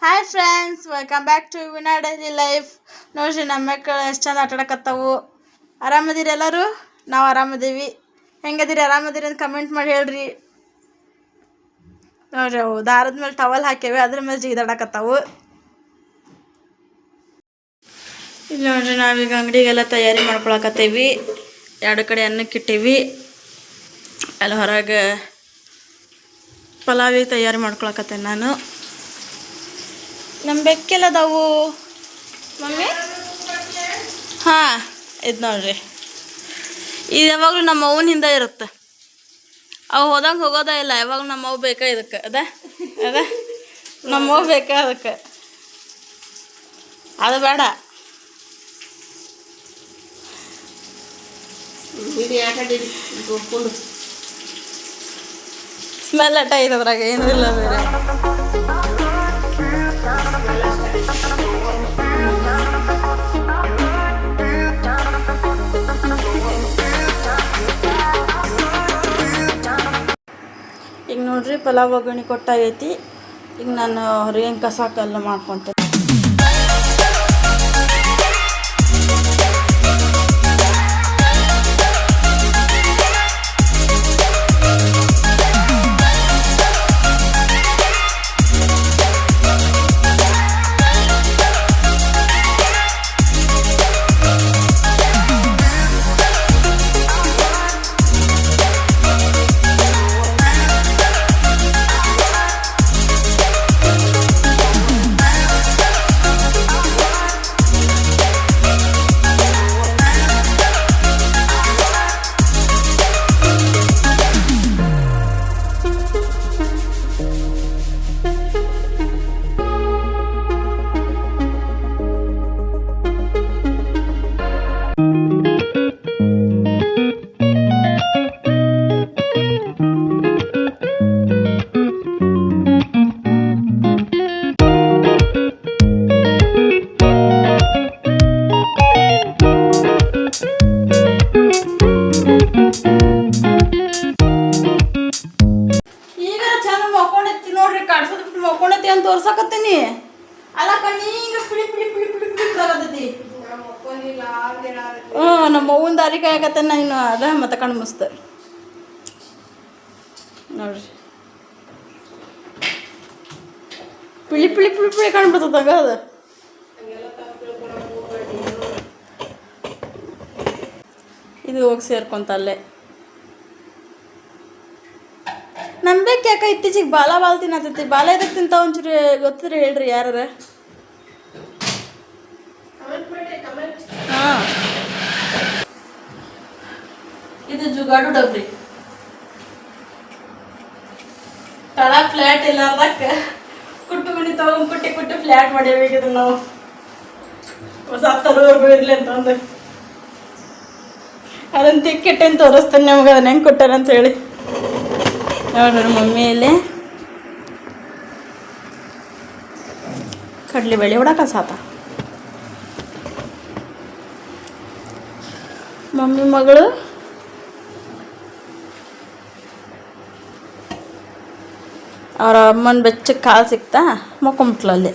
Hi friends, welcome back to Vina daily life. ನೋಡ್ರಿ ನಮ್ಮ ಮಕ್ಕಳು ಎಷ್ಟು ಚಂದ ಆಟಾಡಕತ್ತಾವು. ಆರಾಮದಿರಿ ಎಲ್ಲರೂ? ನಾವು ಆರಾಮದೀವಿ. ಹೆಂಗದಿರಿ? ಆರಾಮದಿರಿ ಅಂತ ಕಮೆಂಟ್ ಮಾಡಿ ಹೇಳ್ರಿ. ನೋಡ್ರಿ ಅವು ದಾರದ ಮೇಲೆ ಟವಲ್ ಹಾಕ್ಯಾವೆ, ಅದ್ರ ಮೇಲೆ ಜಿಗಿದಾಡಕತ್ತಾವು. ಇಲ್ಲಿ ನೋಡ್ರಿ ನಾವೀಗ ಅಂಗಡಿಗೆಲ್ಲ ತಯಾರಿ ಮಾಡ್ಕೊಳಕತ್ತೇವಿ. ಎರಡು ಕಡೆ ಅನ್ನಕ್ಕೆ ಇಟ್ಟೀವಿ. ಅಲ್ಲಿ ಹೊರಗೆ ಪಲಾವಿಗೆ ತಯಾರಿ ಮಾಡ್ಕೊಳಕತ್ತೇನೆ ನಾನು. ನಮ್ಮ ಬೆಕ್ಕೆಲ್ಲ ಅದಾವು ಮಮ್ಮಿ. ಹಾಂ, ಇದು ನೋಡ್ರಿ, ಇದು ಯಾವಾಗಲೂ ನಮ್ಮ ಅವ್ವನ ಹಿಂದೆ ಇರುತ್ತೆ. ಅವು ಹೋದಂಗೆ ಹೋಗೋದೇ ಇಲ್ಲ. ಯಾವಾಗಲೂ ನಮ್ಮ ಅವ್ವ ಬೇಕಾ ಇದಕ್ಕೆ. ಅದ ನಮ್ಮ ಅವ್ವ ಬೇಕಾ ಅದಕ್ಕೆ. ಅದು ಬೇಡ. ಸ್ಮೆಲ್ ಅಟ ಇದೆ ಅದ್ರಾಗ, ಏನೂ ಇಲ್ಲ ಬೇರೆ. ಈಗ ನೋಡ್ರಿ ಪಲಾವ್ ಒಗ್ಗರಣೆ ಕೊಟ್ಟಾಗೈತಿ. ಈಗ ನಾನು ಹೊರಗೆ ಕಸ ಕಲ್ಲು ಮಾಡ್ಕೊತೇನೆ. ಮಕ್ಕೊಂಡೈತಿ ಅಂತ ತೋರ್ಸಕತ್ತೀನಿ. ಅಲ್ಲ ಕಣ್ಣಿ ಹಿಂಗ ಪಿಳಿ ಪಿಳಿ ಪಿಳಿ ಪಿಳಿ ಪಿಳಿ ಆಗತೈತಿ. ನಮ್ಮ ಅವ್ವನ ದಾರಿ ಕಾಯಕತ್ತೇನ ಇನ್ನು. ಅದ ಮತ್ತೆ ಕಣ್ಣು ಮುಸ್ತ ನೋಡ್ರಿ, ಪಿಳಿ ಪಿಳಿ ಪಿಳಿ ಪಿಳಿ ಕಾಣ್ಬಿಡ್ತದಾಗ. ಅದು ಇದು ಹೋಗಿ ಸೇರ್ಕೊಂತ ಅಲ್ಲೇ. ನಂಬೇಕು ಯಾಕೆ ಇತ್ತೀಚಿಗೆ ಬಾಲ ತಿನ್ನತೈತಿ. ಬಾಲ ಇದಕ್ಕೆ ತಿಂತ ಒಂಚೂರು ಗೊತ್ತಿದ್ರೆ ಹೇಳ್ರಿ ಯಾರ. ಹಾಂ, ಇದು ಜುಗಾಡು ಡಬ್ರಿ. ತಳ ಫ್ಲ್ಯಾಟ್ ಇಲ್ಲಾರ್ದಕ್ಕೆ ಕುಟ್ಟು ಮನಿ ತಗೊಂಡು ಕುಟ್ಟಿ ಕುಟ್ಟಿ ಫ್ಲ್ಯಾಟ್ ಮಾಡಬೇಕಿದ್ರು ನಾವು. ಹೊಸ ತರೋರ್ಗು ಇರಲಿ ಅಂತಂದು ಅದನ್ನು ತಿಕ್ಕಿಟ್ಟೇನು ತೋರಿಸ್ತೇನೆ ನಮ್ಗೆ ಅದನ್ನ ಹೆಂಗೆ ಕೊಟ್ಟಾರಂತ ಹೇಳಿ. ನೋಡ್ರಿ ಮಮ್ಮಿ ಇಲ್ಲಿ ಕಡ್ಲಿ ಬೇಳೆ ಹೊಡಕಸಾತ. ಮಮ್ಮಿ ಮಗಳು ಅವ್ರ ಅಮ್ಮನ ಬೆಚ್ಚಗೆ ಕಾಲು ಸಿಕ್ತಾ ಮಕ್ಕೊಂಬಿಟ್ಲಲ್ಲಿ.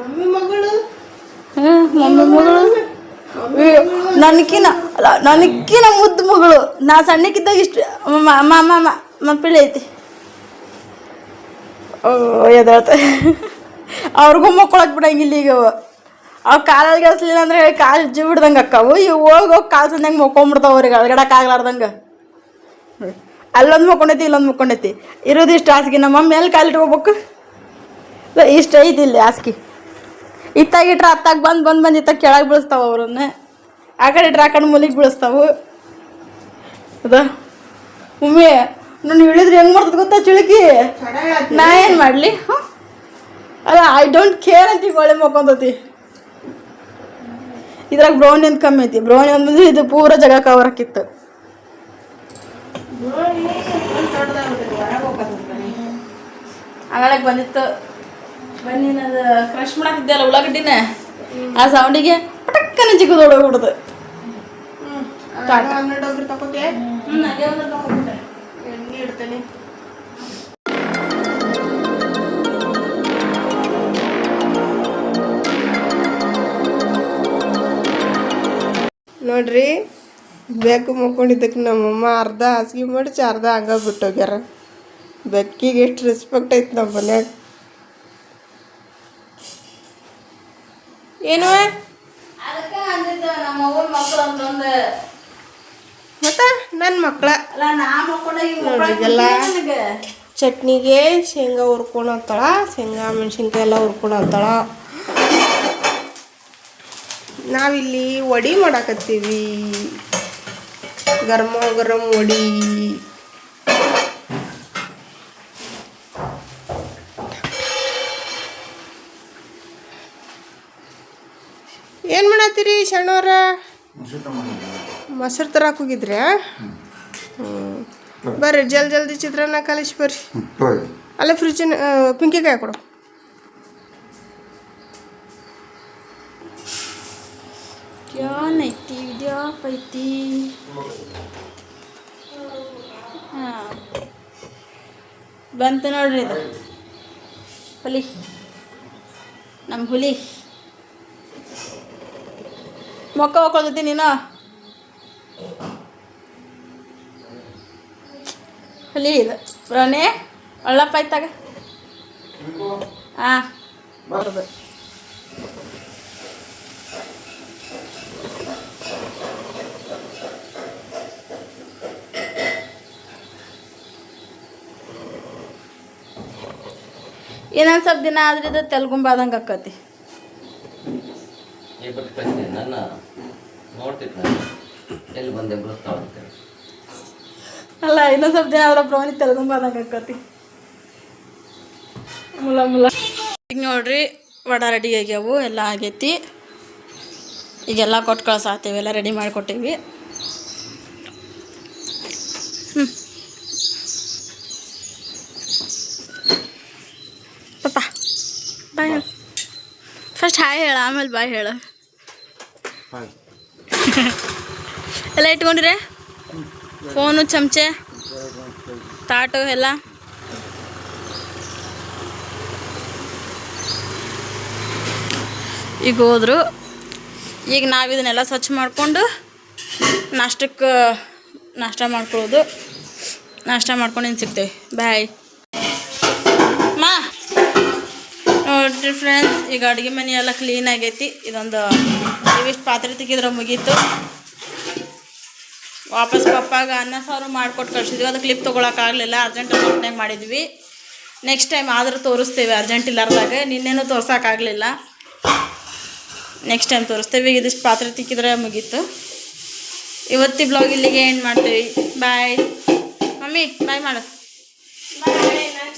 ಮಮ್ಮಿ ಮಗಳು ನನಗಿನ ಮುದ್ದು ಮಗಳು. ನಾ ಸಣ್ಣಕ್ಕಿದ್ದಾಗ ಇಷ್ಟು ಮಪ್ಪಿಳಿ ಐತಿ. ಎದಳ್ತ ಅವ್ರಿಗೂ ಮಕ್ಕೊಳಕ್ ಬಿಡಂಗಿಲ್ಲ. ಈಗ ಅವು ಕಾಲಲ್ಲಿ ಹಸ್ಲಿಲ್ಲ ಅಂದ್ರೆ ಕಾಲು ಜಿ ಬಿಡ್ದಂಗೆ ಅಕ್ಕವು. ಇವು ಹೋಗಿ ಕಾಲು ಸಂದಂಗೆ ಮಕ್ಕೊಂಬಿಡ್ತಾವ. ಅವ್ರಿಗೆ ಅಳಗಡಕ್ಕೆ ಆಗ್ಲಾರ್ದಂಗೆ. ಅಲ್ಲೊಂದು ಮಕ್ಕೊಂಡೈತಿ, ಇಲ್ಲೊಂದು ಮಕ್ಕೊಂಡೈತಿ. ಇರೋದು ಇಷ್ಟು ಹಾಸಿಗೆ. ನಮ್ಮ ಮಮ್ಮಿ ಎಲ್ಲಿ ಕಾಲು ಇಟ್ಕೋಬೇಕು? ಇಷ್ಟು ಐತಿ ಇಲ್ಲಿ ಹಾಸಿಗೆ. ಇತ್ತಾಗಿಟ್ರೆ ಅತ್ತಾಗ ಬಂದು ಇತ್ತಾಗ ಕೆಳಗೆ ಬೀಳಿಸ್ತಾವ. ಅವ್ರನ್ನ ಆ ಕಡೆ ಇಟ್ರೆ ಆ ಕಡೆ ಮೂಲಿಗೆ ಬೀಳಿಸ್ತಾವು. ಅದ ಮಮ್ಮಿ ನಾನು ಹೇಳಿದ್ರೆ ಹೆಂಗೆ ಮಾಡ್ತದ ಗೊತ್ತಾ ಚಿಳಕಿ? ನಾ ಏನು ಮಾಡಲಿ? ಅಲ್ಲ, ಐ ಡೋಂಟ್ ಕೇರ್ ಅಂತ ಈಗ ಒಳ್ಳೆ ಮಕ್ಕೊಂತತಿ. ಇದ್ರಾಗ ಬ್ರೌನಿ ಅಂತ ಕಮ್ಮಿ ಐತಿ. ಬ್ರೌನಿ ಅಂದ್ರೆ ಇದು ಪೂರ ಜಾಗ ಕವರ್ ಹಾಕಿತ್ತು. ಆಗಳಕ್ಕೆ ಬಂದಿತ್ತು. ಬನ್ನಿ ಅದು ಕ್ರಶ್ ಮಾಡಾಕಿದ್ದೆ ಅಲ್ಲ ಉಳ್ಳಾಗಡ್ಡಿನ, ಆ ಸೌಂಡಿಗೆ ಪಟಕ್ಕನ ಜಿಗದು ಹೊಡೋಗ್ಬಿಡ್ದು. ನೋಡ್ರಿ ಬೆಕ್ಕು ಮುಕ್ಕೊಂಡಿದ್ದಕ್ಕೆ ನಮ್ಮಮ್ಮ ಅರ್ಧ ಹಾಸಿಗೆ ಮಡಿಸಿ ಅರ್ಧ ಹಂಗ ಬಿಟ್ಟೋಗ್ಯಾರ. ಬೆಕ್ಕಿಗೆ ಎಷ್ಟು ರೆಸ್ಪೆಕ್ಟ್ ಐತೆ ನಮ್ಮ ಮನ್ಯಾಗ. ಏನು ಮತ್ತ ನನ್ನ ಮಕ್ಕಳ ನೋಡ್ರಿಗೆಲ್ಲ ಚಟ್ನಿಗೆ ಶೇಂಗಾ ಹುರ್ಕೊಂಡು ಹೋಗ್ತಾಳ. ಶೇಂಗಾ ಮೆಣಸಿನ್ಕಾಯಿ ಎಲ್ಲ ಹುರ್ಕೊಂಡು ಹೋಗ್ತಾಳ. ನಾವಿಲ್ಲಿ ವಡಿ ಮಾಡಾಕತ್ತೀವಿ. ಗರಂ ಗರಂ ವಡಿ. ಏನು ಮಾಡತ್ತೀರಿ ಶರಣವ್ರ? ಮೊಸರು ತರಕ್ಕೆ ಹೋಗಿದ್ರಿ? ಬರ್ರಿ ಜಲ್ದಿ ಚಿತ್ರಾನ್ನ ಕಲಿಸಿ ಬರ್ರಿ. ಅಲ್ಲೇ ಫ್ರಿಜ್ಜಿನ ಪಿಂಕಿಕಾಯಿ ಕೊಡು. ಐತಿ ಇದ್ಯಾಪ್ ಐತಿ. ಹಾಂ ಬಂತು ನೋಡ್ರಿ ಇದು ಹುಲಿ, ನಮ್ಮ ಹುಲಿ. ಮೊಕ್ಕ ಹೋಗ್ಕೊಳ್ತೈತಿ ನೀನು ಹುಲಿ ಇದು. ಬ್ರೌನಿ ಒಳ್ಳಪ್ಪ ಆಯ್ತಾಗ. ಹಾಂ ಬರೋದು. ಇನ್ನೊಂದು ಸ್ವಲ್ಪ ದಿನ ಆದ್ರೆ ಇದು ತೆಲ್ಗುಂಬಾದಂಗೆ ಆಕತಿ. ಅಲ್ಲ ಇನ್ನೊಂದು ಸ್ವಲ್ಪ ದಿನ ಆದ್ರೆ ಬ್ರೌನಿ ತೆಲ್ಗುಂಬಾದಂಗೆ ಆಕತಿ. ಮುಲ ಈಗ ನೋಡ್ರಿ ವಡ ರೆಡಿ ಆಗ್ಯಾವು. ಎಲ್ಲ ಆಗೈತಿ. ಈಗೆಲ್ಲ ಕೊಟ್ಟು ಕಳ್ಸಾತೀವಿ. ಎಲ್ಲ ರೆಡಿ ಮಾಡಿಕೊಟ್ಟೀವಿ. ಪಪ್ಪ ಬಾಯ್ ಹೇಳು. ಫಸ್ಟ್ ಹಾಯ್ ಹೇಳ, ಆಮೇಲೆ ಬಾಯ್ ಹೇಳ. ಎಲ್ಲ ಇಟ್ಕೊಂಡಿರೆ ಫೋನು, ಚಮಚೆ, ತಾಟು ಎಲ್ಲ. ಈಗ ಹೋದ್ರು. ಈಗ ನಾವು ಇದನ್ನೆಲ್ಲ ಸ್ವಚ್ಛ ಮಾಡಿಕೊಂಡು ನಾಷ್ಟ ಮಾಡ್ಕೊಳ್ಳೋದು. ನಾಷ್ಟ ಮಾಡ್ಕೊಂಡು ಇನ್ನು ಸಿಗ್ತೇವೆ. ಬಾಯ್ ಮಾ. ನೋಡ್ರಿ ಫ್ರೆಂಡ್ಸ್, ಈಗ ಅಡುಗೆ ಮನೆ ಎಲ್ಲ ಕ್ಲೀನ್ ಆಗೈತಿ. ಇದೊಂದು ಇವಿಷ್ಟು ಪಾತ್ರೆ ತೆಗೆದ್ರೆ ಮುಗೀತು. ವಾಪಸ್ ಪಪ್ಪಾಗ ಅನ್ನ ಸಾರು ಮಾಡಿಕೊಟ್ಟು ಕಳಿಸಿದ್ವಿ. ಅದು ಕ್ಲಿಪ್ ತೊಗೊಳಕ್ಕಾಗಲಿಲ್ಲ, ಅರ್ಜೆಂಟ್ ಒಟ್ಟಿನಾಗ ಮಾಡಿದ್ವಿ. ನೆಕ್ಸ್ಟ್ ಟೈಮ್ ಆದರೂ ತೋರಿಸ್ತೇವೆ. ಅರ್ಜೆಂಟ್ ಇಲ್ಲಾರ್ದಾಗ ನಿನ್ನೇನೂ ತೋರ್ಸೋಕ್ಕಾಗಲಿಲ್ಲ. ನೆಕ್ಸ್ಟ್ ಟೈಮ್ ತೋರಿಸ್ತೇವೆ. ಈಗ ಇದಿಷ್ಟು ಪಾತ್ರೆ ತಿಕ್ಕಿದ್ರೆ ಮುಗೀತು. ಇವತ್ತಿ ಬ್ಲಾಗ್ ಇಲ್ಲಿಗೆ ಎಂಡ್ ಮಾಡ್ತೀವಿ. ಬಾಯ್ ಮಮ್ಮಿ, ಬಾಯ್ ಮಾಡು.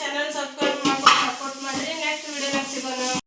ಚಾನಲ್ ಸಬ್ಸ್ಕ್ರೈಬ್ ಮಾಡ್ಕೊಂಡು ಸಪೋರ್ಟ್ ಮಾಡಿರಿ. ನೆಕ್ಸ್ಟ್ ವಿಡಿಯೋನಾಗ ಸಿಗೋಣ.